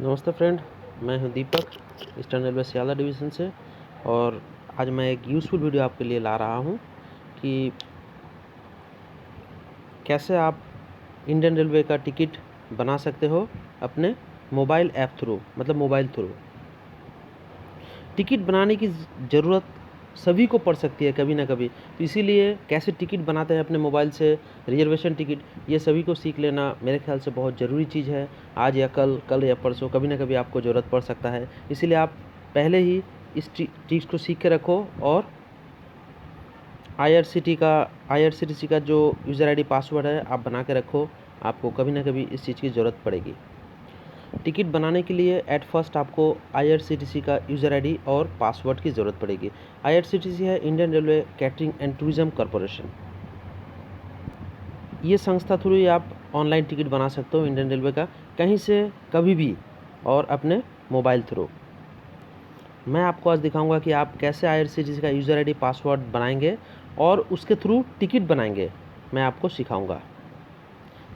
नमस्ते फ्रेंड, मैं हूं दीपक ईस्टर्न रेलवे सियाला डिवीज़न से। और आज मैं एक यूज़फुल वीडियो आपके लिए ला रहा हूं कि कैसे आप इंडियन रेलवे का टिकट बना सकते हो अपने मोबाइल ऐप थ्रू, मतलब मोबाइल थ्रू। टिकट बनाने की ज़रूरत सभी को पड़ सकती है कभी ना कभी, तो इसीलिए कैसे टिकट बनाते हैं अपने मोबाइल से, रिजर्वेशन टिकट, ये सभी को सीख लेना मेरे ख्याल से बहुत ज़रूरी चीज़ है। आज या कल या परसों कभी ना कभी आपको ज़रूरत पड़ सकता है, इसीलिए आप पहले ही इस चीज़ को सीख के रखो। और आईआरसीटीसी का जो यूज़र आईडी पासवर्ड है आप बना के रखो, आपको कभी ना कभी इस चीज़ की ज़रूरत पड़ेगी। टिकट बनाने के लिए एट फर्स्ट आपको आईआरसीटीसी का यूज़र आईडी और पासवर्ड की ज़रूरत पड़ेगी। आईआरसीटीसी है Indian railway catering and tourism corporation. ये संस्था थ्रू ही आप ऑनलाइन टिकट बना सकते हो इंडियन रेलवे का, कहीं से कभी भी और अपने मोबाइल थ्रू। मैं आपको आज दिखाऊंगा कि आप कैसे आईआरसीटीसी का यूज़र आईडी पासवर्ड बनाएंगे और उसके थ्रू टिकट बनाएंगे, मैं आपको सिखाऊंगा।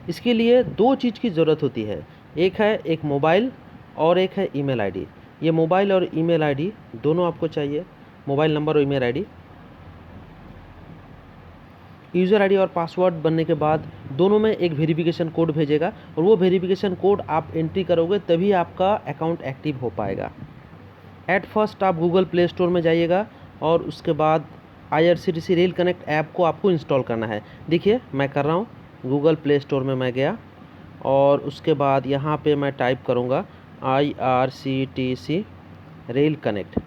इसके लिए दो चीज़ की ज़रूरत होती है, एक है एक मोबाइल और एक है ईमेल आईडी। ये मोबाइल और ईमेल आईडी दोनों आपको चाहिए, मोबाइल नंबर और ईमेल आईडी। यूज़र आईडी और पासवर्ड बनने के बाद दोनों में एक वेरिफिकेशन कोड भेजेगा और वो वेरिफिकेशन कोड आप एंट्री करोगे तभी आपका अकाउंट एक्टिव हो पाएगा। एट फर्स्ट आप गूगल प्ले स्टोर में जाइएगा और उसके बाद आईआरसीटीसी रेल कनेक्ट ऐप को आपको इंस्टॉल करना है। देखिए मैं कर रहा हूँ, गूगल प्ले स्टोर में मैं गया और उसके बाद यहाँ पे मैं टाइप करूँगा आईआरसीटीसी रेल कनेक्ट।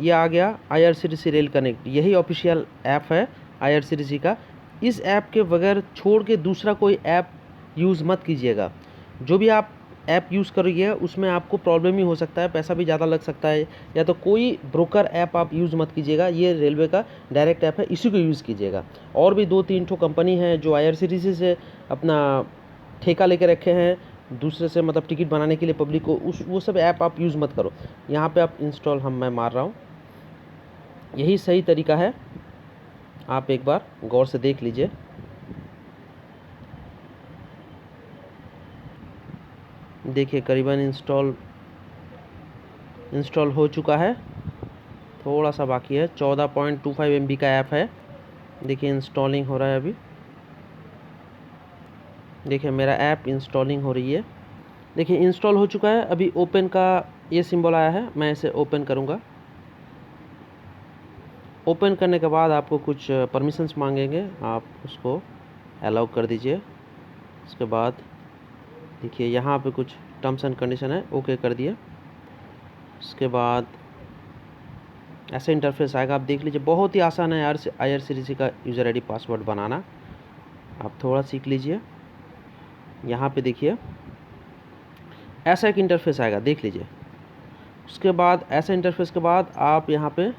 ये आ गया आईआरसीटीसी रेल कनेक्ट, यही ऑफिशियल ऐप है आईआरसीटीसी का। इस ऐप के बगैर छोड़ के दूसरा कोई ऐप यूज़ मत कीजिएगा। जो भी आप ऐप यूज़ करिए उसमें आपको प्रॉब्लम ही हो सकता है, पैसा भी ज़्यादा लग सकता है, या तो कोई ब्रोकर ऐप आप यूज़ मत कीजिएगा। ये रेलवे का डायरेक्ट ऐप है, इसी को यूज़ कीजिएगा। और भी 2-3 ठो कंपनी हैं जो आईआरसीटीसी से अपना ठेका लेके रखे हैं दूसरे से, मतलब टिकट बनाने के लिए पब्लिक को, वो सब ऐप आप यूज़ मत करो। यहाँ पे आप इंस्टॉल मैं मार रहा हूँ, यही सही तरीका है। आप एक बार गौर से देख लीजिए। देखिए करीबन इंस्टॉल हो चुका है, थोड़ा सा बाकी है। 14.25 MB का ऐप है। देखिए इंस्टॉलिंग हो रहा है अभी। देखिए मेरा ऐप इंस्टॉलिंग हो रही है। देखिए इंस्टॉल हो चुका है। अभी ओपन का ये सिंबल आया है, मैं इसे ओपन करूँगा। ओपन करने के बाद आपको कुछ परमिशंस मांगेंगे, आप उसको अलाउ कर दीजिए। उसके बाद देखिए यहाँ पे कुछ टर्म्स एंड कंडीशन है, ओके कर दिए। उसके बाद ऐसा इंटरफेस आएगा, आप देख लीजिए। बहुत ही आसान है यार आईआरसीटीसी का यूज़र आईडी पासवर्ड बनाना, आप थोड़ा सीख लीजिए। यहाँ पे देखिए ऐसा एक इंटरफेस आएगा, देख लीजिए। उसके बाद ऐसा इंटरफेस के बाद आप यहाँ पे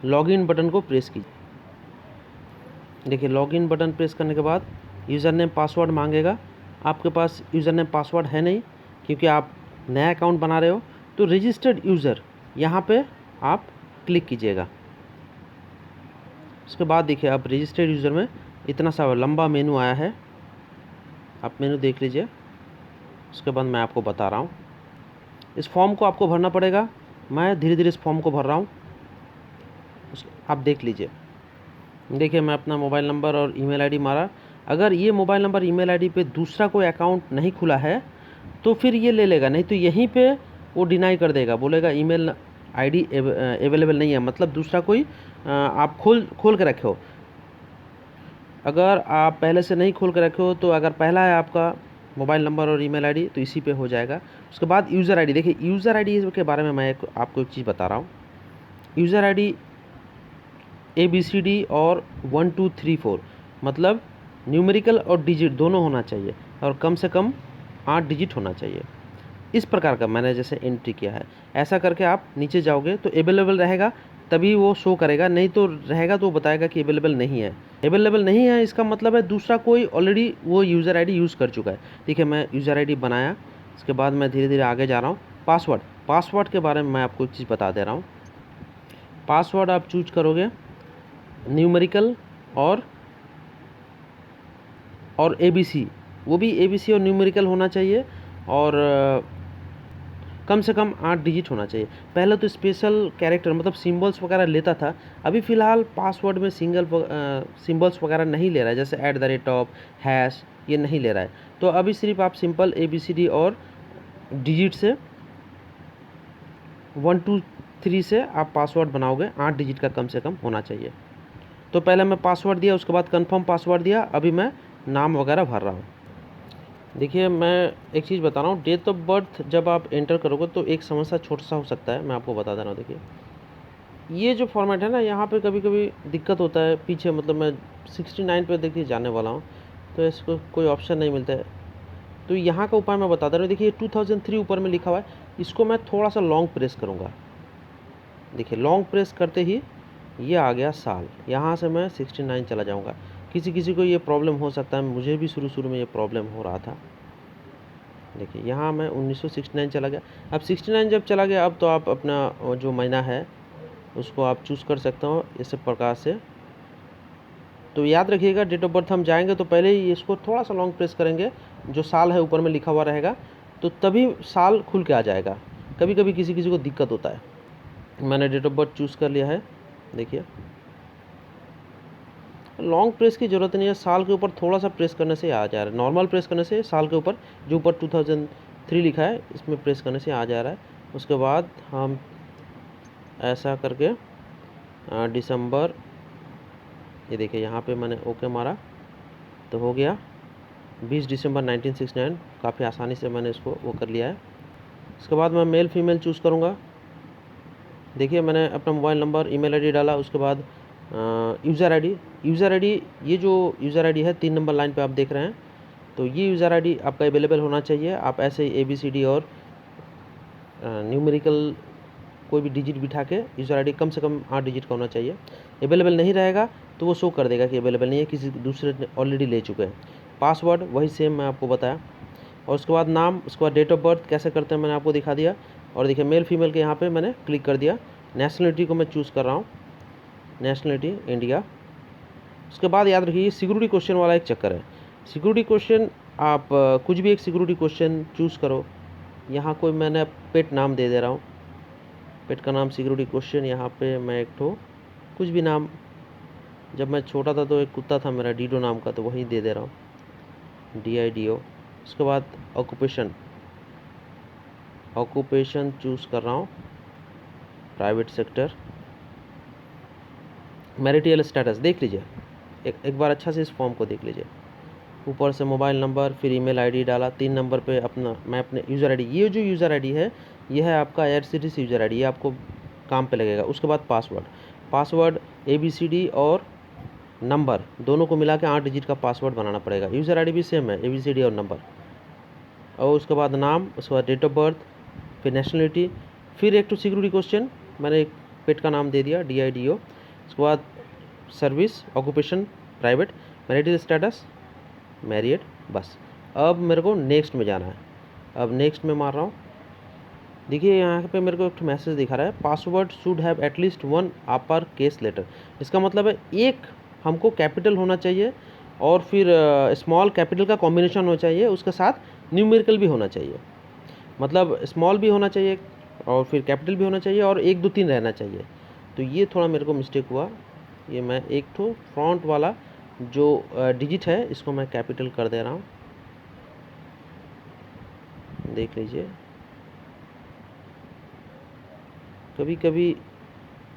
लॉगिन बटन को प्रेस कीजिए। देखिए लॉगिन बटन प्रेस करने के बाद यूज़र नेम पासवर्ड मांगेगा। आपके पास यूज़र नेम पासवर्ड है नहीं क्योंकि आप नया अकाउंट बना रहे हो, तो रजिस्टर्ड यूज़र यहाँ पे आप क्लिक कीजिएगा। उसके बाद देखिए अब रजिस्टर्ड यूज़र में इतना सा लंबा मेनू आया है, आप मेनू देख लीजिए। उसके बाद मैं आपको बता रहा हूँ, इस फॉर्म को आपको भरना पड़ेगा। मैं धीरे धीरे इस फॉर्म को भर रहा हूँ, आप देख लीजिए। देखिए मैं अपना मोबाइल नंबर और ईमेल आईडी मारा। अगर ये मोबाइल नंबर ईमेल आईडी पे दूसरा कोई अकाउंट नहीं खुला है तो फिर ये ले लेगा, नहीं तो यहीं पे वो डिनाई कर देगा, बोलेगा ईमेल आईडी अवेलेबल नहीं है, मतलब दूसरा कोई आप खोल के रखे हो। अगर आप पहले से नहीं खोल के रखे हो तो अगर पहला है आपका मोबाइल नंबर और ईमेल आईडी तो इसी पे हो जाएगा। उसके बाद यूज़र आईडी, देखिए यूज़र आईडी के बारे में मैं आपको एक चीज़ बता रहा हूँ। यूज़र आईडी ABCD और 1 2 3 4, मतलब न्यूमेरिकल और डिजिट दोनों होना चाहिए और कम से कम 8 डिजिट होना चाहिए। इस प्रकार का मैंने जैसे एंट्री किया है, ऐसा करके आप नीचे जाओगे तो अवेलेबल रहेगा तभी वो शो करेगा, नहीं तो रहेगा तो बताएगा कि अवेलेबल नहीं है। अवेलेबल नहीं है इसका मतलब है दूसरा कोई ऑलरेडी वो यूज़र आईडी यूज़ कर चुका है। देखिए मैं यूज़र आईडी बनाया, उसके बाद मैं धीरे धीरे आगे जा रहा हूँ। पासवर्ड के बारे में मैं आपको एक चीज़ बता दे रहा हूँ। पासवर्ड आप चूज करोगे न्यूमेरिकल और ABC, वो भी ABC और न्यूमेरिकल होना चाहिए। और कम से कम 8 डिजिट होना चाहिए। पहले तो स्पेशल कैरेक्टर मतलब सिंबल्स वगैरह लेता था, अभी फ़िलहाल पासवर्ड में सिंबल्स वगैरह नहीं ले रहा है, जैसे @ हैश ये नहीं ले रहा है। तो अभी सिर्फ आप सिंपल ABCD और डिजिट से 1 2 3 से आप पासवर्ड बनाओगे, 8 डिजिट का कम से कम होना चाहिए। तो पहले मैं पासवर्ड दिया, उसके बाद कंफर्म पासवर्ड दिया, अभी मैं नाम वगैरह भर रहा हूँ। देखिए मैं एक चीज़ बता रहा हूँ, डेट ऑफ बर्थ जब आप एंटर करोगे तो एक समस्या छोटा सा हो सकता है, मैं आपको बता दे रहा हूँ। देखिए ये जो फॉर्मेट है ना, यहाँ पे कभी कभी दिक्कत होता है पीछे, मतलब मैं 69 पे देखिए जाने वाला हूँ, तो इसको कोई ऑप्शन नहीं मिलता है। तो यहाँ का उपाय मैं बता दे रहा हूँ। देखिए 2003 ऊपर में लिखा हुआ है, इसको मैं थोड़ा सा लॉन्ग प्रेस करूँगा। देखिए लॉन्ग प्रेस करते ही ये आ गया साल, यहाँ से मैं 69 चला जाऊँगा। किसी किसी को ये प्रॉब्लम हो सकता है, मुझे भी शुरू में ये प्रॉब्लम हो रहा था। देखिए यहाँ मैं 1969 चला गया। अब 69 जब चला गया, अब तो आप अपना जो महीना है उसको आप चूज़ कर सकते हो इस प्रकार से। तो याद रखिएगा, डेट ऑफ बर्थ हम जाएंगे तो पहले ही इसको थोड़ा सा लॉन्ग प्रेस करेंगे, जो साल है ऊपर में लिखा हुआ रहेगा, तो तभी साल खुल के आ जाएगा। कभी कभी किसी किसी को दिक्कत होता है। मैंने डेट ऑफ बर्थ चूज़ कर लिया है। देखिए लॉन्ग प्रेस की ज़रूरत नहीं है, साल के ऊपर थोड़ा सा प्रेस करने से आ जा रहा है। नॉर्मल प्रेस करने से साल के ऊपर जो ऊपर 2003 लिखा है इसमें प्रेस करने से आ जा रहा है। उसके बाद हम ऐसा करके दिसंबर, ये देखिए यहाँ पे मैंने ओके मारा तो हो गया 20 दिसंबर 1969। काफ़ी आसानी से मैंने इसको वो कर लिया है। उसके बाद मैं मेल फीमेल चूज़ करूँगा। देखिए मैंने अपना मोबाइल नंबर, ईमेल आईडी डाला। उसके बाद यूज़र आईडी, ये जो यूज़र आईडी है 3 नंबर लाइन पे आप देख रहे हैं, तो ये यूज़र आईडी आपका अवेलेबल होना चाहिए। आप ऐसे ही ABCD और न्यूमेरिकल कोई भी डिजिट बिठा के यूज़र आईडी कम से कम 8 डिजिट का होना चाहिए। अवेलेबल नहीं रहेगा तो वो शो कर देगा कि अवेलेबल नहीं है, किसी दूसरे ने ऑलरेडी ले चुके हैं। पासवर्ड वही सेम मैं आपको बताया। और उसके बाद नाम, उसके बाद डेट ऑफ बर्थ कैसे करते हैं मैंने आपको दिखा दिया। और देखिए मेल फीमेल के यहाँ पे मैंने क्लिक कर दिया। नेशनलिटी को मैं चूज़ कर रहा हूँ, नेशनलिटी इंडिया। उसके बाद याद रखिए ये सिक्योरिटी क्वेश्चन वाला एक चक्कर है। सिक्योरिटी क्वेश्चन आप कुछ भी एक सिक्योरिटी क्वेश्चन चूज़ करो। यहाँ कोई मैंने पेट नाम दे दे रहा हूँ, पेट का नाम सिक्योरिटी क्वेश्चन। यहाँ पे मैं एक ठो कुछ भी नाम, जब मैं छोटा था तो एक कुत्ता था मेरा डीडो नाम का, तो वही दे दे रहा हूँ, DIDO। उसके बाद ऑक्यूपेशन चूज़ कर रहा हूँ, प्राइवेट सेक्टर। मैरिटल स्टेटस देख लीजिए, एक बार अच्छा से इस फॉर्म को देख लीजिए। ऊपर से मोबाइल नंबर, फिर ईमेल आईडी डाला, 3 नंबर पे अपना मैं अपने यूज़र आईडी, ये जो यूज़र आईडी है ये है आपका IRCTC यूज़र आईडी, ये आपको काम पे लगेगा। उसके बाद पासवर्ड ABCD और नंबर दोनों को मिला के 8 डिजिट का पासवर्ड बनाना पड़ेगा। यूज़र आईडी भी सेम है, ABCD और नंबर। और उसके बाद नाम, उसके बाद डेट ऑफ बर्थ, फिर नेशनलिटी, फिर एक तो सिक्योरिटी क्वेश्चन मैंने एक पेट का नाम दे दिया, DIDO। उसके बाद service, occupation private, marital status married, बस। अब मेरे को नेक्स्ट में जाना है। अब नेक्स्ट में मार रहा हूँ। देखिए यहाँ पे मेरे को एक मैसेज दिखा रहा है, password should have at least 1 upper case letter. इसका मतलब है एक हमको कैपिटल होना चाहिए और फिर स्मॉल कैपिटल का कॉम्बिनेशन होना चाहिए, उसके साथ न्यूमेरिकल भी होना चाहिए। मतलब स्मॉल भी होना चाहिए और फिर कैपिटल भी होना चाहिए और 1 2 3 रहना चाहिए। तो ये थोड़ा मेरे को मिस्टेक हुआ। ये मैं एक तो फ्रंट वाला जो डिजिट है इसको मैं कैपिटल कर दे रहा हूँ, देख लीजिए। कभी कभी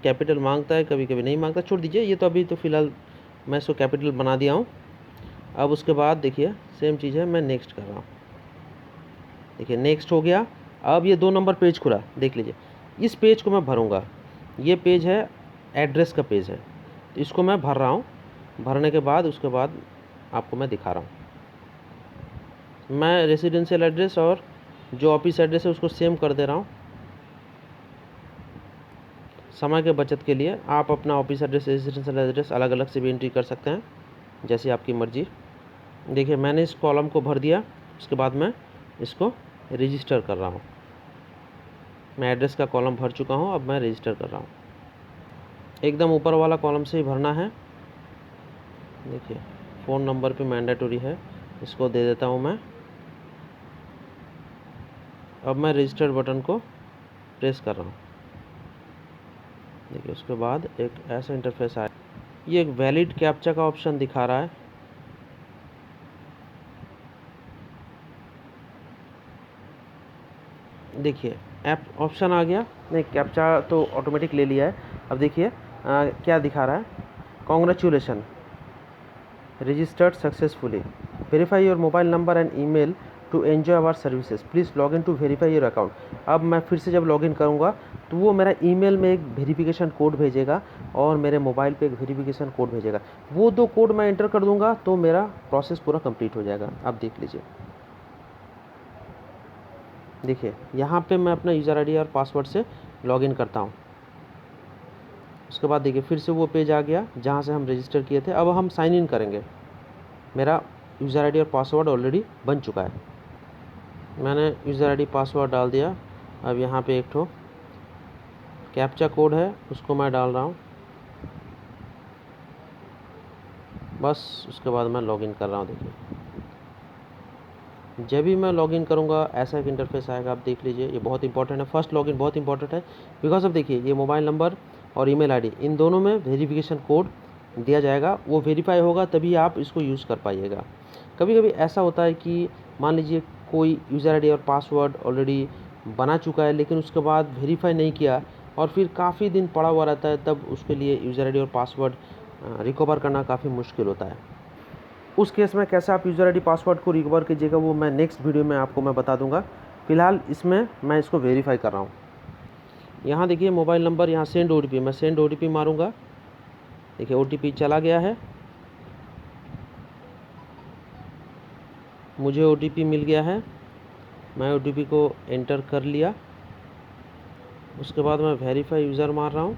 कैपिटल मांगता है, कभी कभी नहीं मांगता, छोड़ दीजिए। ये तो अभी तो फ़िलहाल मैं इसको कैपिटल बना दिया हूँ। अब उसके बाद देखिए सेम चीज़ है, मैं नेक्स्ट कर रहा हूँ। देखिए नेक्स्ट हो गया। अब ये 2 नंबर पेज खुला, देख लीजिए। इस पेज को मैं भरूँगा, ये पेज है एड्रेस का पेज है, तो इसको मैं भर रहा हूँ। भरने के बाद उसके बाद आपको मैं दिखा रहा हूँ। मैं रेसिडेंशियल एड्रेस और जो ऑफिस एड्रेस है उसको सेम कर दे रहा हूँ। समय के बचत के लिए आप अपना ऑफिस एड्रेस, रेसिडेंशियल एड्रेस अलग अलग से भी एंट्री कर सकते हैं, जैसे आपकी मर्ज़ी। देखिए मैंने इस कॉलम को भर दिया। उसके बाद मैं इसको रजिस्टर कर रहा हूँ। मैं एड्रेस का कॉलम भर चुका हूँ, अब मैं रजिस्टर कर रहा हूँ। एकदम ऊपर वाला कॉलम से ही भरना है। देखिए फ़ोन नंबर पे मैंडेटरी है, इसको दे देता हूँ मैं। अब मैं रजिस्टर्ड बटन को प्रेस कर रहा हूँ। देखिए उसके बाद एक ऐसा इंटरफेस आया। ये एक वैलिड कैप्चा का ऑप्शन दिखा रहा है। देखिए ऐप ऑप्शन आ गया, नहीं कैप्चा तो ऑटोमेटिक ले लिया है। अब देखिए क्या दिखा रहा है, congratulation registered successfully, verify your mobile number and email to enjoy our services, please log in to verify your account. अब मैं फिर से जब लॉगिन करूँगा तो वो मेरा ईमेल में एक वेरिफिकेशन कोड भेजेगा और मेरे मोबाइल पे एक वेरिफिकेशन कोड भेजेगा। वो 2 कोड मैं एंटर कर दूंगा तो मेरा प्रोसेस पूरा कंप्लीट हो जाएगा। आप देख लीजिए, देखिए यहाँ पे मैं अपना यूज़र आईडी और पासवर्ड से लॉगिन करता हूँ। उसके बाद देखिए फिर से वो पेज आ गया जहाँ से हम रजिस्टर किए थे। अब हम साइन इन करेंगे। मेरा यूज़र आईडी और पासवर्ड ऑलरेडी बन चुका है। मैंने यूज़र आईडी पासवर्ड डाल दिया। अब यहाँ पे एक ठो कैप्चा कोड है, उसको मैं डाल रहा हूँ बस। उसके बाद मैं लॉगिन कर रहा हूँ। देखिए जब भी मैं लॉगिन करूँगा ऐसा एक इंटरफेस आएगा। आप देख लीजिए, ये बहुत इंपॉर्टेंट है। फर्स्ट लॉगिन बहुत इंपॉर्टेंट है बिकॉज अब देखिए ये मोबाइल नंबर और ईमेल आईडी इन दोनों में वेरिफिकेशन कोड दिया जाएगा। वो वेरीफाई होगा तभी आप इसको यूज़ कर पाइएगा। कभी कभी ऐसा होता है कि मान लीजिए कोई यूज़र आईडी और पासवर्ड ऑलरेडी बना चुका है लेकिन उसके बाद वेरीफाई नहीं किया और फिर काफ़ी दिन पड़ा हुआ रहता है, तब उसके लिए यूज़र आईडी और पासवर्ड रिकवर करना काफ़ी मुश्किल होता है। उस केस में कैसे आप यूज़र आईडी पासवर्ड को रिकवर कीजिएगा वो मैं नेक्स्ट वीडियो में आपको मैं बता दूंगा। फिलहाल इसमें मैं इसको वेरीफाई कर रहा हूँ। यहाँ देखिए मोबाइल नंबर, यहाँ सेंड ओटीपी, मैं सेंड ओटीपी मारूंगा। देखिए ओटीपी चला गया है, मुझे ओटीपी मिल गया है। मैं ओटीपी को एंटर कर लिया। उसके बाद मैं वेरीफाई यूज़र मार रहा हूँ।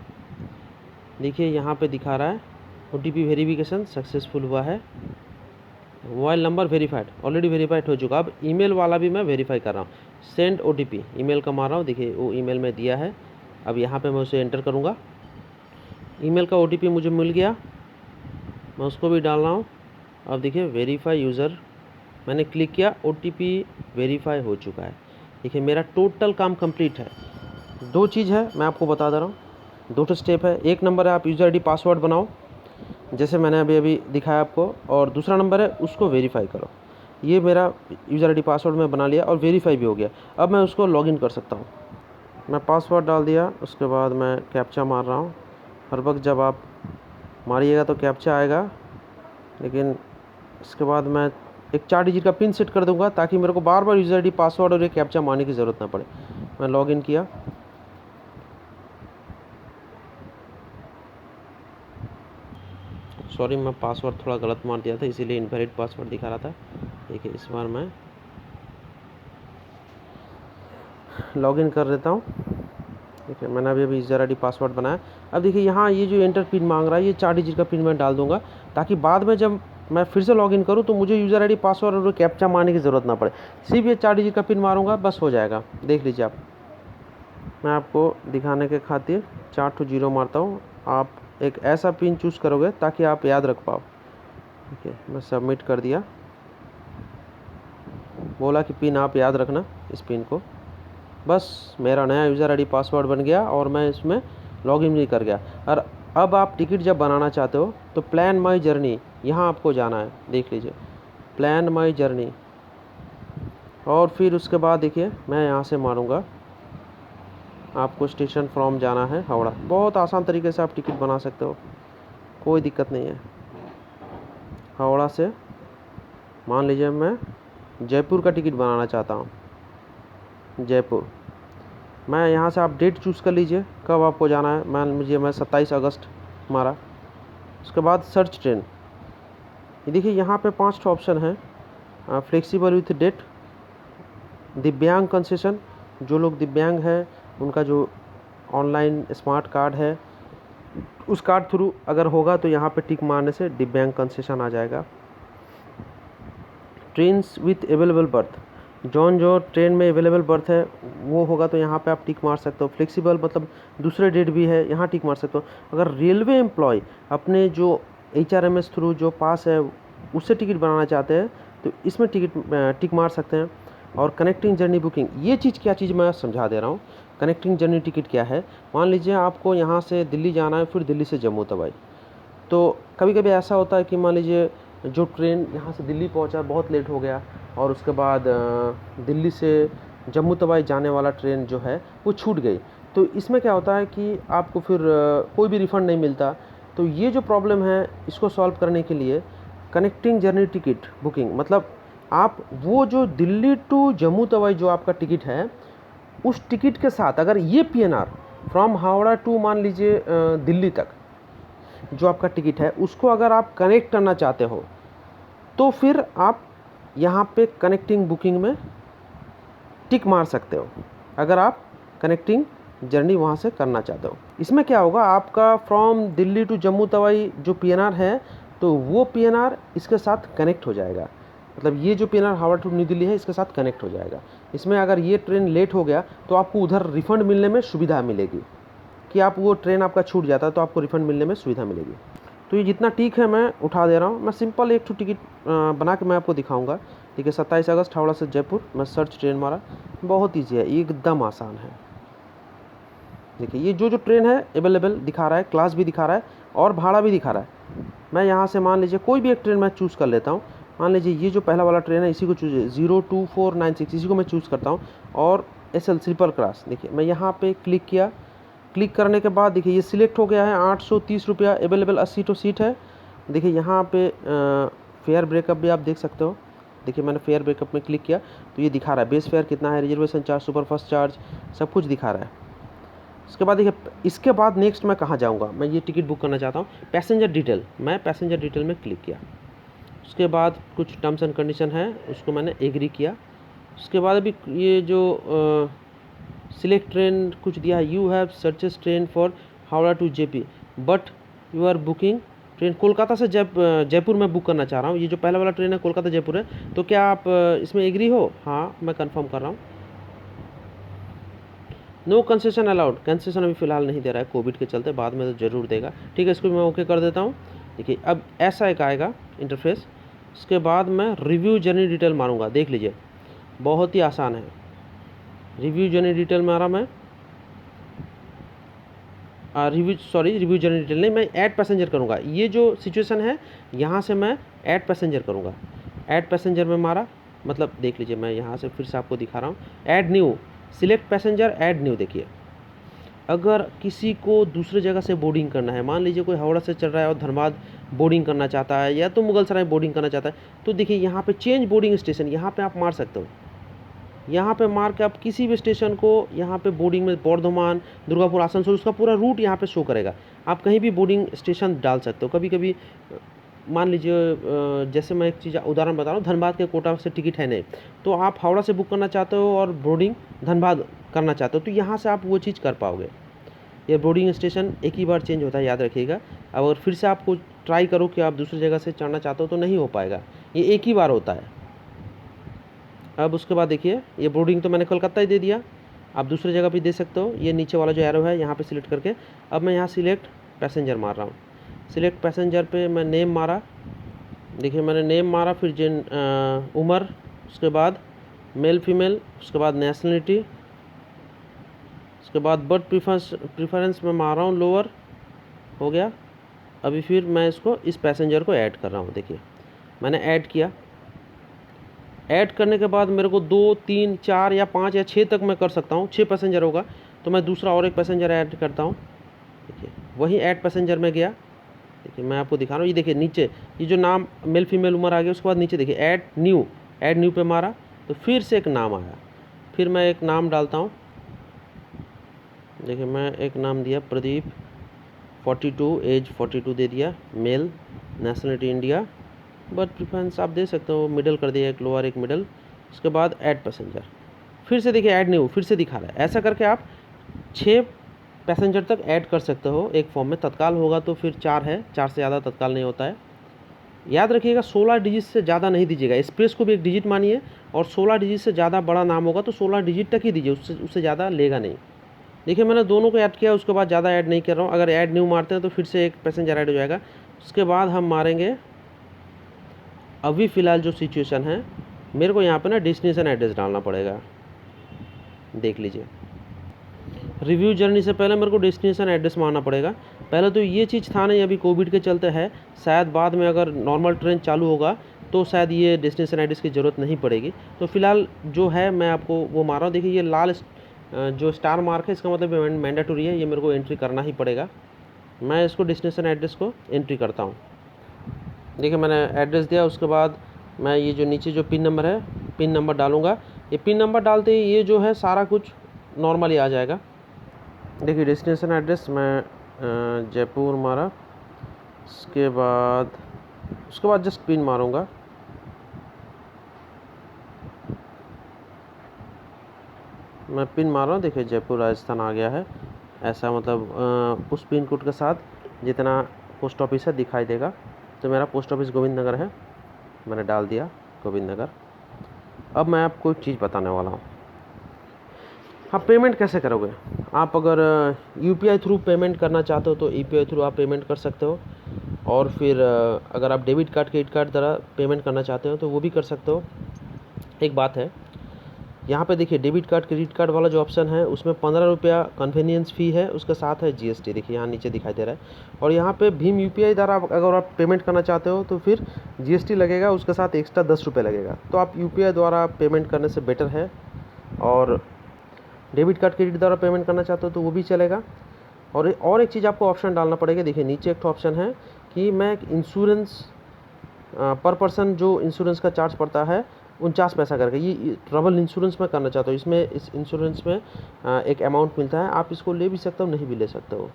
देखिए यहाँ पे दिखा रहा है ओटीपी वेरिफिकेशन सक्सेसफुल हुआ है। Mobile number verified, already verified हो चुका। अब ईमेल वाला भी मैं वेरीफाई कर रहा हूँ। सेंड ओटीपी ईमेल का मार रहा हूँ। देखिए वो ईमेल में दिया है। अब यहाँ पे मैं उसे एंटर करूँगा। ईमेल का ओटीपी मुझे मिल गया, मैं उसको भी डाल रहा हूँ। अब देखिए वेरीफाई यूज़र मैंने क्लिक किया, ओटीपी वेरीफाई हो चुका है। देखिए मेरा टोटल काम कंप्लीट है। 2 चीज़ है मैं आपको बता दे रहा हूँ, 2 स्टेप है। एक नंबर है आप यूज़र आईडी पासवर्ड बनाओ जैसे मैंने अभी दिखाया आपको, और दूसरा नंबर है उसको वेरीफाई करो। ये मेरा यूज़र आईडी पासवर्ड में बना लिया और वेरीफाई भी हो गया। अब मैं उसको लॉगिन कर सकता हूँ। मैं पासवर्ड डाल दिया, उसके बाद मैं कैप्चा मार रहा हूँ। हर वक्त जब आप मारिएगा तो कैप्चा आएगा, लेकिन इसके बाद मैं एक 4 डिजिट का पिन सेट कर दूंगा ताकि मेरे को बार बार यूज़र आईडी पासवर्ड और ये कैप्चा मारने की ज़रूरत ना पड़े। मैं लॉगिन किया। सॉरी मैं पासवर्ड थोड़ा गलत मार दिया था, इसीलिए इनवैलिड पासवर्ड दिखा रहा था। देखिए इस बार मैं लॉगिन कर देता हूँ। देखिए मैंने अभी यूज़र आईडी पासवर्ड बनाया। अब देखिए यहाँ ये जो एंटर पिन मांग रहा है, ये 4 डिजिट का पिन मैं डाल दूंगा ताकि बाद में जब मैं फिर से लॉगिन करूँ तो मुझे यूज़र आईडी पासवर्ड और कैप्चा मारने की ज़रूरत ना पड़े। सिर्फ ये 4 डिजिट का पिन मारूंगा बस हो जाएगा। देख लीजिए आप, मैं आपको दिखाने के खातिर 4 to 0 मारता हूँ। आप एक ऐसा पिन चूज़ करोगे ताकि आप याद रख पाओ। ठीक है, मैं सबमिट कर दिया। बोला कि पिन आप याद रखना इस पिन को। बस मेरा नया यूज़र आईडी पासवर्ड बन गया और मैं इसमें लॉगिन भी कर गया। और अब आप टिकट जब बनाना चाहते हो तो प्लान माई जर्नी यहाँ आपको जाना है। देख लीजिए प्लान माई जर्नी, और फिर उसके बाद देखिए मैं यहाँ से मारूँगा। आपको स्टेशन फ्रॉम जाना है हावड़ा। बहुत आसान तरीके से आप टिकट बना सकते हो, कोई दिक्कत नहीं है। हावड़ा से मान लीजिए मैं जयपुर का टिकट बनाना चाहता हूँ, जयपुर। मैं यहाँ से आप डेट चूज़ कर लीजिए कब आपको जाना है। मान लीजिए मैं 27 अगस्त मारा। उसके बाद सर्च ट्रेन। ये देखिए यहाँ पे 5 ऑप्शन है। फ्लेक्सिबल विथ डेट, दिव्यांग कंसेशन, जो लोग दिव्यांग है उनका जो ऑनलाइन स्मार्ट कार्ड है उस कार्ड थ्रू अगर होगा तो यहाँ पे टिक मारने से दिव्यांग कंसेशन आ जाएगा। ट्रेन्स विथ अवेलेबल बर्थ, जो ट्रेन में अवेलेबल बर्थ है वो होगा तो यहाँ पे आप टिक मार सकते हो। फ्लेक्सिबल मतलब दूसरे डेट भी है, यहाँ टिक मार सकते हो। अगर रेलवे एम्प्लॉय अपने जो HRMS थ्रू जो पास है उससे टिकट बनाना चाहते हैं तो इसमें टिक मार सकते हैं। और कनेक्टिंग जर्नी बुकिंग, ये चीज़ क्या चीज़ मैं समझा दे रहा हूँ। कनेक्टिंग जर्नी टिकट क्या है, मान लीजिए आपको यहाँ से दिल्ली जाना है, फिर दिल्ली से जम्मू तवाई। तो कभी कभी ऐसा होता है कि मान लीजिए जो ट्रेन यहाँ से दिल्ली पहुँचा बहुत लेट हो गया, और उसके बाद दिल्ली से जम्मू तवाई जाने वाला ट्रेन जो है वो छूट गई। तो इसमें क्या होता है कि आपको फिर कोई भी रिफ़ंड नहीं मिलता। तो ये जो प्रॉब्लम है इसको सॉल्व करने के लिए कनेक्टिंग जर्नी टिकट बुकिंग, मतलब आप वो जो दिल्ली टू जम्मू तवाई जो आपका टिकट है, उस टिकट के साथ अगर ये PNR फ्रॉम हावड़ा टू मान लीजिए दिल्ली तक जो आपका टिकट है उसको अगर आप कनेक्ट करना चाहते हो, तो फिर आप यहाँ पे कनेक्टिंग बुकिंग में टिक मार सकते हो, अगर आप कनेक्टिंग जर्नी वहाँ से करना चाहते हो। इसमें क्या होगा, आपका फ्रॉम दिल्ली टू जम्मू तवाई जो PNR है, तो वो PNR इसके साथ कनेक्ट हो जाएगा। मतलब ये जो PNR Howrah to New Delhi है इसके साथ कनेक्ट हो जाएगा। इसमें अगर ये ट्रेन लेट हो गया तो आपको उधर रिफ़ंड मिलने में सुविधा मिलेगी, कि आप वो ट्रेन आपका छूट जाता है तो आपको रिफ़ंड मिलने में सुविधा मिलेगी। तो ये जितना टिक है मैं उठा दे रहा हूँ। मैं सिंपल एक टिकट बना के मैं आपको दिखाऊंगा। ठीक है, 27 अगस्त हावड़ा से जयपुर, मैं सर्च ट्रेन मारा, बहुत ईजी है, एकदम आसान है। देखिए ये जो ट्रेन है अवेलेबल दिखा रहा है, क्लास भी दिखा रहा है और भाड़ा भी दिखा रहा है। मैं यहाँ से मान लीजिए कोई भी एक ट्रेन मैं चूज़ कर लेता हूँ। मान लीजिए ये जो पहला वाला ट्रेन है इसी को चूज 02496 इसी को मैं चूज़ करता हूँ, और SL स्लीपर क्लास। देखिए मैं यहाँ पे क्लिक किया, क्लिक करने के बाद देखिए ये सिलेक्ट हो गया है, 830 रुपया, अवेलेबल 80 तो सीट है। देखिए यहाँ पे फेयर ब्रेकअप भी आप देख सकते हो। देखिए मैंने फेयर ब्रेकअप में क्लिक किया तो ये दिखा रहा है बेस फेयर कितना है, रिजर्वेशन चार्ज, सुपरफास्ट चार्ज, सब कुछ दिखा रहा है। उसके बाद देखिए, इसके बाद नेक्स्ट मैं कहाँ जाऊँगा, मैं ये टिकट बुक करना चाहता हूँ पैसेंजर डिटेल। मैं पैसेंजर डिटेल में क्लिक किया, उसके बाद कुछ टर्म्स एंड कंडीशन है उसको मैंने एग्री किया। उसके बाद अभी ये जो सिलेक्ट ट्रेन कुछ दिया है, you have searches train for Howrah to JP but you are booking train Kolkata से जयपुर में बुक करना चाह रहा हूँ। ये जो पहला वाला ट्रेन है कोलकाता जयपुर है, तो क्या आप इसमें एग्री हो? हाँ मैं कंफर्म कर रहा हूँ। नो कंसेशन अलाउड, कंसेशन अभी फ़िलहाल नहीं दे रहा है कोविड के चलते, बाद में तो ज़रूर देगा। ठीक है, इसको मैं ओके कर देता हूँ। देखिए अब ऐसा एक आएगा इंटरफेस। उसके बाद मैं रिव्यू जर्नी डिटेल मारूंगा, देख लीजिए बहुत ही आसान है। रिव्यू जर्नी डिटेल मारा मैं, रिव्यू जर्नी डिटेल नहीं, मैं ऐड पैसेंजर करूँगा। ये जो सिचुएशन है यहाँ से मैं ऐड पैसेंजर करूँगा। ऐड पैसेंजर में मारा, मतलब देख लीजिए मैं यहाँ से फिर से आपको दिखा रहा हूँ। Add new, select passenger, add new. देखिए अगर किसी को दूसरे जगह से बोर्डिंग करना है, मान लीजिए कोई हावड़ा से चल रहा है और धनबाद बोर्डिंग करना चाहता है या तो मुगलसराय बोर्डिंग करना चाहता है, तो देखिए यहाँ पे चेंज बोर्डिंग स्टेशन, यहाँ पे आप मार सकते हो। यहाँ पे मार के आप किसी भी स्टेशन को यहाँ पे बोर्डिंग में, बर्धमान, दुर्गापुर, आसनसोल, उसका पूरा रूट यहाँ पे शो करेगा। आप कहीं भी बोर्डिंग स्टेशन डाल सकते हो। कभी कभी मान लीजिए जैसे मैं एक चीज़ उदाहरण बता रहा हूँ, धनबाद के कोटा से टिकट है नहीं, तो आप हावड़ा से बुक करना चाहते हो और बोर्डिंग धनबाद करना चाहते हो, तो यहाँ से आप वो चीज़ कर पाओगे। ये बोर्डिंग स्टेशन एक ही बार चेंज होता है, याद रखिएगा। अगर फिर से आपको ट्राई करो कि आप दूसरी जगह से चढ़ना चाहते हो तो नहीं हो पाएगा, ये एक ही बार होता है। अब उसके बाद देखिए ये बोर्डिंग तो मैंने कोलकाता ही दे दिया, आप दूसरी जगह भी दे सकते हो। ये नीचे वाला जो एरो है यहाँ पे सिलेक्ट करके अब मैं यहाँ सिलेक्ट पैसेंजर मार रहा हूँ। सिलेक्ट पैसेंजर पे मैं नेम मारा, देखिए मैंने नेम मारा, फिर उम्र, उसके बाद मेल फीमेल, उसके बाद नेशनलिटी, उसके बाद बर्थ प्रीफरेंस में मार रहा हूँ लोअर, हो गया। अभी फिर मैं इसको इस पैसेंजर को ऐड कर रहा हूँ। देखिए मैंने ऐड किया, ऐड करने के बाद मेरे को 2, 3, 4 या 5 या 6 तक मैं कर सकता हूँ। 6 पैसेंजर होगा तो मैं दूसरा और एक पैसेंजर ऐड करता हूँ। देखिए वही ऐड पैसेंजर में गया, देखिए मैं आपको दिखा रहा हूँ। ये देखिए नीचे ये जो नाम मेल फीमेल उम्र आ गया, उसके बाद नीचे देखिए ऐड न्यू पे मारा तो फिर से एक नाम आया। फिर मैं एक नाम डालता हूँ, देखिए मैं एक नाम दिया प्रदीप, 42, एज 42 दे दिया, male, nationality India, berth preference आप दे सकते हो, मिडल कर दिया, एक लोअर एक मिडल। उसके बाद ऐड पैसेंजर, फिर से देखिए ऐड न्यू, फिर से दिखा रहा है। ऐसा करके आप 6 पैसेंजर तक ऐड कर सकते हो एक फॉर्म में। तत्काल होगा तो फिर 4 है, 4 से ज़्यादा तत्काल नहीं होता है। याद रखिएगा 16 डिजिट से ज़्यादा नहीं दीजिएगा, एक्सप्रेस को भी एक डिजिट मानिए, और 16 डिजिट से ज़्यादा बड़ा नाम होगा तो 16 डिजिट तक ही दीजिए, उससे ज़्यादा लेगा नहीं। देखिए मैंने दोनों को ऐड किया, उसके बाद ज़्यादा ऐड नहीं कर रहा हूँ। अगर ऐड न्यू मारते हैं तो फिर से एक पैसेंजर ऐड हो जाएगा। उसके बाद हम मारेंगे अभी फ़िलहाल जो सिचुएशन है मेरे को यहाँ पे ना डेस्टिनेशन एड्रेस डालना पड़ेगा, देख लीजिए। रिव्यू जर्नी से पहले मेरे को डेस्टिनेशन एड्रेस मारना पड़ेगा। पहले तो ये चीज़ था नहीं, अभी कोविड के चलते है, शायद बाद में अगर नॉर्मल ट्रेन चालू होगा तो शायद ये डेस्टिनेशन एड्रेस की ज़रूरत नहीं पड़ेगी। तो फिलहाल जो है मैं आपको वो मार रहा हूँ। देखिए ये लाल जो स्टार मार्क है, इसका मतलब मैंडेटरी है, ये मेरे को एंट्री करना ही पड़ेगा। मैं इसको डेस्टिनेशन एड्रेस को एंट्री करता हूँ। देखिए मैंने एड्रेस दिया, उसके बाद मैं ये जो नीचे जो पिन नंबर है, पिन नंबर डालूँगा। ये पिन नंबर डालते ही ये जो है सारा कुछ नॉर्मली आ जाएगा। देखिए डेस्टिनेशन एड्रेस मैं जयपुर मारा, उसके बाद जस्ट पिन मारूंगा। मैं पिन मार रहा हूँ, देखिए जयपुर राजस्थान आ गया है। ऐसा मतलब उस पिन कोड के साथ जितना पोस्ट ऑफिस है दिखाई देगा। तो मेरा पोस्ट ऑफिस गोविंद नगर है, मैंने डाल दिया गोविंद नगर। अब मैं आपको एक चीज़ बताने वाला हूँ, आप पेमेंट कैसे करोगे। आप अगर यूपीआई थ्रू पेमेंट करना चाहते हो तो यूपीआई थ्रू आप पेमेंट कर सकते हो, और फिर अगर आप डेबिट कार्ड क्रेडिट कार्ड द्वारा पेमेंट करना चाहते हो तो वो भी कर सकते हो। एक बात है, यहाँ पे देखिए डेबिट कार्ड क्रेडिट कार्ड वाला जो ऑप्शन है उसमें 15 रुपया कन्वीनियंस फ़ी है, उसके साथ है जीएसटी। देखिए यहाँ नीचे दिखाई दे रहा है। और यहाँ पे भीम यूपीआई द्वारा अगर आप पेमेंट करना चाहते हो तो फिर जीएसटी लगेगा, उसके साथ एक्स्ट्रा 10 रुपये लगेगा। तो आप यूपीआई द्वारा पेमेंट करने से बेटर है। और डेबिट कार्ड क्रेडिट द्वारा पेमेंट करना चाहते हो तो वो भी चलेगा। और एक चीज़ आपको ऑप्शन डालना पड़ेगा। देखिए नीचे एक ऑप्शन है कि मैं इंश्योरेंस पर पर्सन जो इंश्योरेंस का चार्ज पड़ता है 49 पैसा करके, ये ट्रैवल इंश्योरेंस में करना चाहता हूँ। इसमें इस इंश्योरेंस में एक अमाउंट मिलता है, आप इसको ले भी सकते हो नहीं भी ले सकते हो।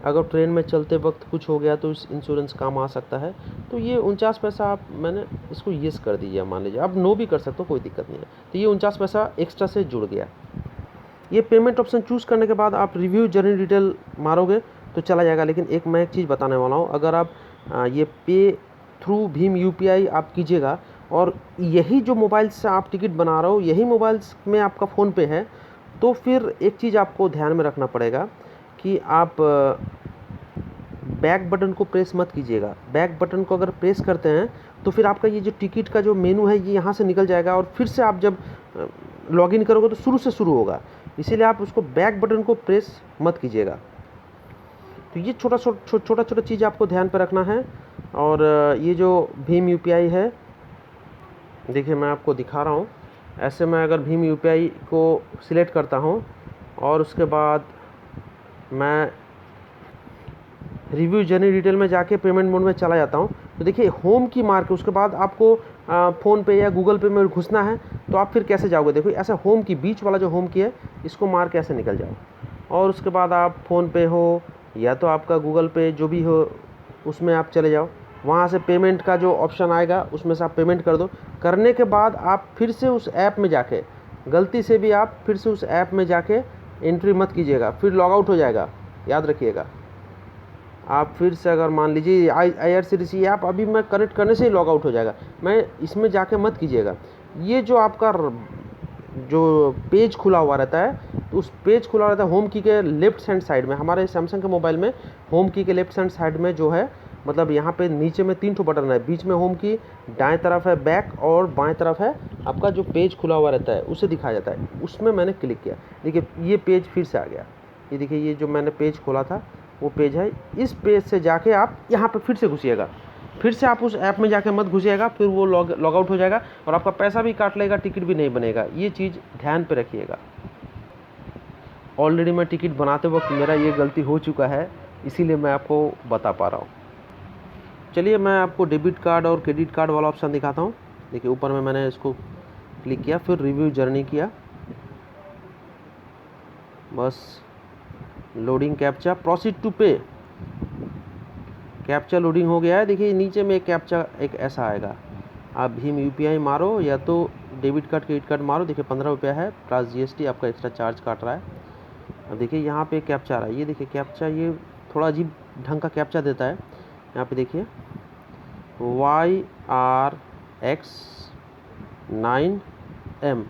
अगर ट्रेन में चलते वक्त कुछ हो गया तो इस इंश्योरेंस काम आ सकता है। तो ये 49 पैसा आप मैंने इसको येस कर दीजिए, मान लीजिए। आप नो भी कर सकते हो, कोई दिक्कत नहीं है। तो ये 49 पैसा एक्स्ट्रा से जुड़ गया। ये पेमेंट ऑप्शन चूज़ करने के बाद आप रिव्यू जर्नी डिटेल मारोगे तो चला जाएगा। लेकिन मैं एक चीज़ बताने वाला हूँ, अगर आप ये पे थ्रू भीम यूपीआई आप कीजिएगा और यही जो मोबाइल से आप टिकट बना रहे हो यही मोबाइल में आपका फ़ोन पे है, तो फिर एक चीज़ आपको ध्यान में रखना पड़ेगा कि आप बैक बटन को प्रेस मत कीजिएगा। बैक बटन को अगर प्रेस करते हैं तो फिर आपका ये जो टिकट का जो मेनू है ये यहाँ से निकल जाएगा, और फिर से आप जब लॉगिन करोगे तो शुरू से शुरू होगा। इसीलिए आप उसको बैक बटन को प्रेस मत कीजिएगा। तो ये छोटा छोटा चीज़ आपको ध्यान पर रखना है। और ये जो भीम यूपीआई है, देखिए मैं आपको दिखा रहा हूँ। ऐसे मैं अगर भीम यूपीआई को सिलेक्ट करता हूँ और उसके बाद मैं रिव्यू जर्नी डिटेल में जाके पेमेंट मोड में चला जाता हूँ, तो देखिए होम की मार्क है। उसके बाद आपको फ़ोन पे या गूगल पे में घुसना है, तो आप फिर कैसे जाओगे। देखो ऐसे होम की बीच वाला जो होम की है इसको मार के ऐसे निकल जाओ, और उसके बाद आप फ़ोन पे हो या तो आपका गूगल पे जो भी हो उसमें आप चले जाओ। वहाँ से पेमेंट का जो ऑप्शन आएगा उसमें से आप पेमेंट कर दो। करने के बाद आप फिर से उस ऐप में जाके, गलती से भी आप फिर से उस ऐप में जाके एंट्री मत कीजिएगा, फिर लॉग आउट हो जाएगा, याद रखिएगा। आप फिर से अगर मान लीजिए IRCTC ऐप अभी मैं कनेक्ट करने से ही लॉग आउट हो जाएगा, मैं इसमें जाके मत कीजिएगा। ये जो आपका जो पेज खुला हुआ रहता है, तो उस पेज खुला रहता है होम की के लेफ्ट हैंड साइड में। हमारे सैमसंग के मोबाइल में होम की के लेफ्ट हैंड साइड में जो है, मतलब यहाँ पे नीचे में 3 ठो बटन है, बीच में होम की, दाएं तरफ है बैक, और बाएं तरफ है आपका जो पेज खुला हुआ रहता है उसे दिखाया जाता है। उसमें मैंने क्लिक किया, देखिए ये पेज फिर से आ गया। ये देखिए ये जो मैंने पेज खोला था वो पेज है। इस पेज से जाके आप यहाँ पे फिर से घुसिएगा, फिर से आप उस ऐप में जाके मत घुसिएगा, फिर वो लॉग आउट हो जाएगा और आपका पैसा भी काट लेगा, टिकट भी नहीं बनेगा। ये चीज़ ध्यान पे रखिएगा। ऑलरेडी मैं टिकट बनाते वक्त मेरा ये गलती हो चुका है, इसीलिए मैं आपको बता पा रहा हूँ। चलिए मैं आपको डेबिट कार्ड और क्रेडिट कार्ड वाला ऑप्शन दिखाता हूँ। देखिए ऊपर में मैंने इसको क्लिक किया, फिर रिव्यू जर्नी किया, बस लोडिंग कैप्चा, प्रोसीड टू पे, कैप्चा लोडिंग हो गया है। देखिए नीचे में एक कैप्चा एक ऐसा आएगा, आप भीम यूपीआई मारो या तो डेबिट कार्ड क्रेडिट कार्ड मारो। देखिए 15 रुपया है प्लस जीएसटी आपका एक्स्ट्रा चार्ज काट रहा है। अब देखिए यहाँ पे कैप्चा आ रहा है, ये देखिए कैप्चा, ये थोड़ा अजीब ढंग का कैप्चा देता है। यहाँ पे देखिए YRX9M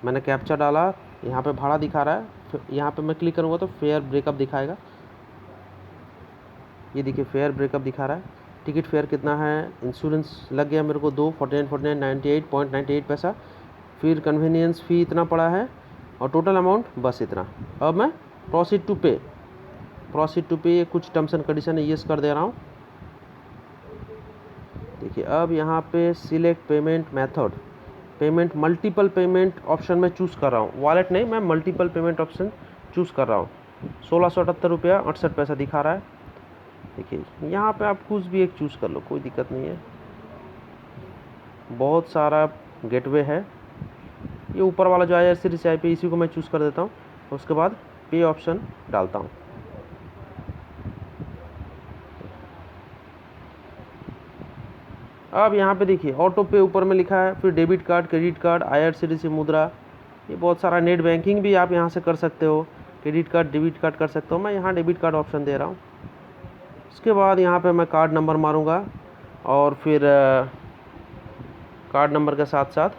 मैंने कैप्चा डाला, यहाँ पे भाड़ा दिखा रहा है। यहाँ पे मैं क्लिक करूँगा तो फेयर ब्रेकअप दिखाएगा। ये देखिए फेयर ब्रेकअप दिखा रहा है। टिकट फेयर कितना है, इंश्योरेंस लग गया मेरे को 2 49 98.98 पैसा, फिर कन्वीनियंस फ़ी इतना पड़ा है और टोटल अमाउंट बस इतना। अब मैं प्रोसीड टू पे कुछ टर्म्स एंड कंडीशन है यस कर दे रहा हूँ। देखिए अब यहाँ पे select payment method, payment multiple payment option में चूज़ कर रहा हूँ, वॉलेट नहीं, मैं मल्टीपल पेमेंट ऑप्शन चूज़ कर रहा हूँ। 1678 रुपया 68 पैसा दिखा रहा है। देखिए यहाँ पे आप कुछ भी एक चूज़ कर लो, कोई दिक्कत नहीं है। बहुत सारा गेटवे है, ये ऊपर वाला जो IRCTC इसी को मैं चूज़ कर देता हूँ। उसके बाद पे ऑप्शन डालता हूँ। अब यहाँ पे देखिए ऑटो पे ऊपर में लिखा है, फिर debit card, credit card, IRCTC मुद्रा, ये बहुत सारा, नेट बैंकिंग भी आप यहाँ से कर सकते हो, क्रेडिट कार्ड डेबिट कार्ड कर सकते हो। मैं यहाँ डेबिट कार्ड ऑप्शन दे रहा हूँ। उसके बाद यहाँ पे मैं कार्ड नंबर मारूँगा और फिर कार्ड नंबर के साथ साथ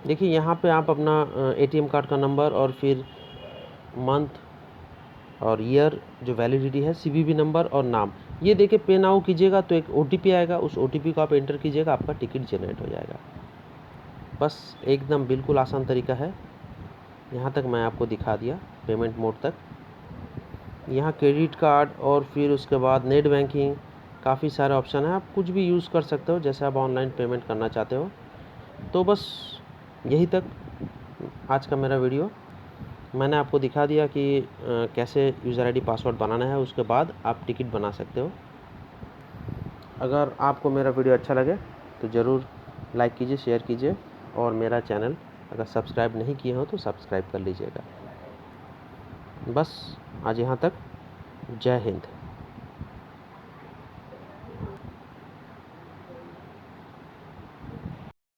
देखिए यहाँ पे आप अपना ATM कार्ड का नंबर और फिर मंथ और ईयर जो वैलिडिटी है, CVV नंबर और नाम, ये देके पे नाउ कीजिएगा तो एक OTP आएगा, उस OTP को आप एंटर कीजिएगा, आपका टिकट जनरेट हो जाएगा। बस एकदम बिल्कुल आसान तरीका है। यहाँ तक मैं आपको दिखा दिया पेमेंट मोड तक। यहाँ क्रेडिट कार्ड और फिर उसके बाद नेट बैंकिंग, काफ़ी सारे ऑप्शन हैं, आप कुछ भी यूज़ कर सकते हो जैसे आप ऑनलाइन पेमेंट करना चाहते हो। तो बस यही तक आज का मेरा वीडियो। मैंने आपको दिखा दिया कि कैसे यूज़र ID पासवर्ड बनाना है, उसके बाद आप टिकट बना सकते हो। अगर आपको मेरा वीडियो अच्छा लगे तो ज़रूर लाइक कीजिए, शेयर कीजिए और मेरा चैनल अगर सब्सक्राइब नहीं किए हो तो सब्सक्राइब कर लीजिएगा। बस आज यहाँ तक। जय हिंद।